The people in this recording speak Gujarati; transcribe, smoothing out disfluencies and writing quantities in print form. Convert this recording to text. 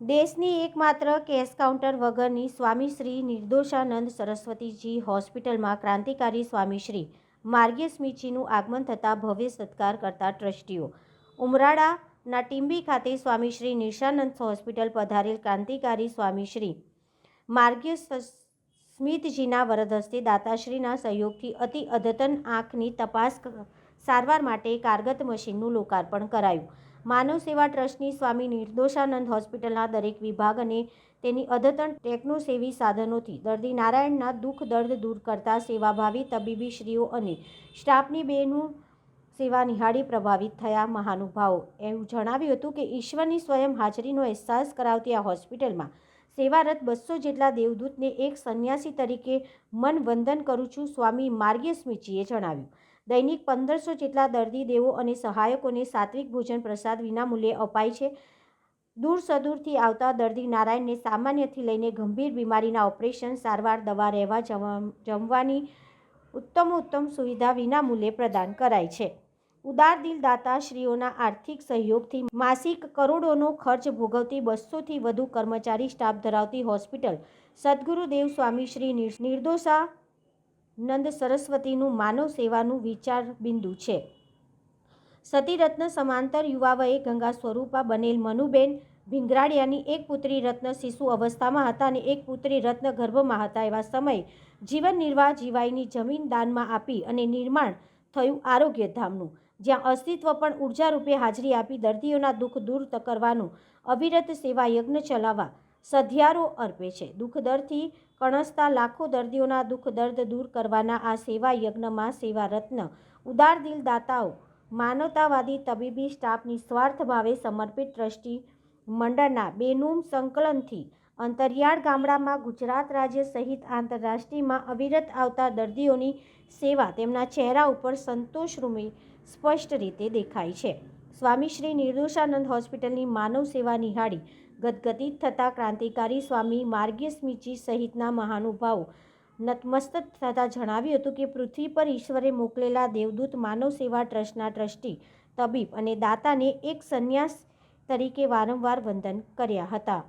દેશની એકમાત્ર કેશ કાઉન્ટર વગરની સ્વામી શ્રી નિર્દોષાનંદ સરસ્વતીજી હોસ્પિટલમાં ક્રાંતિકારી સ્વામી શ્રી માર્ગીય સ્મીચીનું આગમન થતાં ભવ્ય સત્કાર કરતા ટ્રસ્ટીઓ. ઉમરાળાના ટીંબી ખાતે સ્વામી શ્રી નિર્દોષાનંદ હોસ્પિટલ પધારેલ ક્રાંતિકારી સ્વામી શ્રી માર્ગીય સ્મિતજીના વરદ હસ્તે દાતાશ્રીના સહયોગથી અતિ અદ્યતન આંખની તપાસ સારવાર માટે કારગત મશીનનું લોકાર્પણ કરાયું. માનવ સેવા ટ્રસ્ટની સ્વામી નિર્દોષાનંદ હોસ્પિટલના દરેક વિભાગ અને તેની અદ્યતન ટેકનોસેવી સાધનોથી દર્દી નારાયણના દુઃખ દર્દ દૂર કરતા સેવાભાવી તબીબીશ્રીઓ અને સ્ટાફની બેનું સેવા નિહાળી પ્રભાવિત થયા મહાનુભાવો. એવું જણાવ્યું હતું કે ઈશ્વરની સ્વયં હાજરીનો અહેસાસ કરાવતી આ હોસ્પિટલમાં સેવારત 200 જેટલા દેવદૂતને એક સંન્યાસી તરીકે મન વંદન કરું છું, સ્વામી માર્ગીય સ્મીચીએ જણાવ્યું. દૈનિક 1500 જેટલા દર્દી દેવો અને સહાયકોને સાત્વિક ભોજન પ્રસાદ વિનામૂલ્યે અપાય છે. દૂર સદૂરથી આવતા દર્દી નારાયણને સામાન્યથી લઈને ગંભીર બીમારીના ઓપરેશન, સારવાર, દવા, રહેવા જમવાની ઉત્તમ સુવિધા વિનામૂલ્યે પ્રદાન કરાય છે. ઉદાર દિલ દાતાશ્રીઓના આર્થિક સહયોગથી માસિક કરોડોનો ખર્ચ ભોગવતી 200થી વધુ કર્મચારી સ્ટાફ ધરાવતી હોસ્પિટલ સદ્ગુરુદેવ સ્વામી શ્રી નિર્દોષાનંદ સરસ્વતીનું માનવ સેવાનું વિચાર બિંદુ છે. સતીરત્ન સમાંતર યુવાવયે ગંગા સ્વરૂપા બનેલ મનુબેન ભીંગરાડિયાની એક પુત્રી રત્ન શિશુ અવસ્થામાં હતા અને એક પુત્રી રત્ન ગર્ભમાં હતા. એવા સમયે જીવન નિર્વાહ જીવાઈની જમીન દાનમાં આપી અને નિર્માણ થયું આરોગ્યધામનું, જ્યાં અસ્તિત્વ પણ ઉર્જા રૂપે હાજરી આપી દર્દીઓના દુઃખ દૂર કરવાનું અવિરત સેવા યજ્ઞ ચલાવવા સધિયારો અર્પે છે. દુઃખ દર્દથી કણસતા લાખો દર્દીઓના દુઃખ દર્દ દૂર કરવાના આ સેવા યજ્ઞમાં સેવા રત્ન, ઉદાર દિલ દાતાઓ, માનવતાવાદી તબીબી સ્ટાફ, નિસ્વાર્થ ભાવે સમર્પિત ટ્રસ્ટી મંડળના બેનૂમ સંકલનથી અંતરિયાળ ગામડામાં ગુજરાત રાજ્ય સહિત આંતરરાષ્ટ્રીયમાં અવિરત આવતા દર્દીઓની સેવા તેમના ચહેરા ઉપર સંતોષરૂપી સ્પષ્ટ રીતે દેખાય છે. સ્વામી શ્રી નિર્દોષાનંદ હોસ્પિટલની માનવ સેવા નિહાળી ગદગદિત થતા ક્રાંતિકારી સ્વામી માર્ગીય સ્મીચી સહિતના મહાનુભાવો નતમસ્તક થતાં જણાવ્યું હતું કે પૃથ્વી પર ઈશ્વરે મોકલેલા દેવદૂત માનવ સેવા ટ્રસ્ટના ટ્રસ્ટી, તબીબ અને દાતાને એક સંન્યાસ તરીકે વારંવાર વંદન કર્યા હતા.